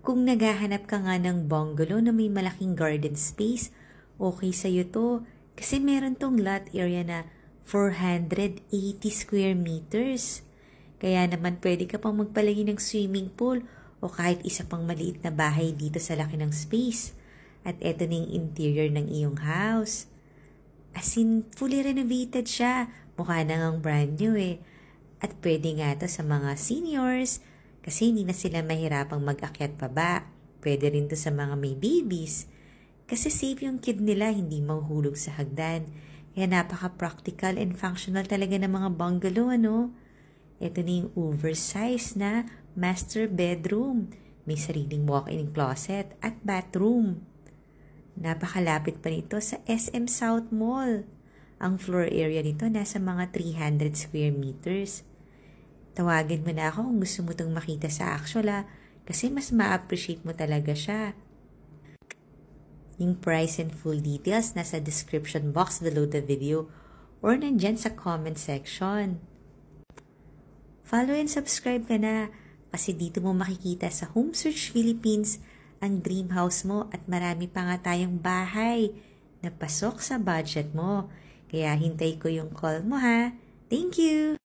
Kung naghahanap ka nga ng bungalow na may malaking garden space, okay sa'yo to kasi meron tong lot area na 480 square meters. Kaya naman pwede ka pang magpalagay ng swimming pool o kahit isa pang maliit na bahay dito sa laki ng space. At eto na yung interior ng iyong house. As in, fully renovated siya. Mukha na ngang brand new eh. At pwede nga to sa mga seniors kasi hindi na sila mahirapang mag-akyat paba. Pwede rin to sa mga may babies. Kasi safe yung kid nila, hindi mahuhulog sa hagdan. Kaya napaka-practical and functional talaga ng mga bungalow, ano? Ito na yung oversized na master bedroom. May sariling walk-in closet at bathroom. Napakalapit pa nito sa SM South Mall. Ang floor area nito nasa mga 300 square meters. Tawagin mo na ako kung gusto mo itong makita sa actual kasi mas ma-appreciate mo talaga siya. Yung price and full details nasa description box below the video or nandyan sa comment section. Follow and subscribe ka na kasi dito mo makikita sa Home Search Philippines ang dream house mo at marami pa nga tayong bahay na pasok sa budget mo. Kaya hintay ko yung call mo ha. Thank you!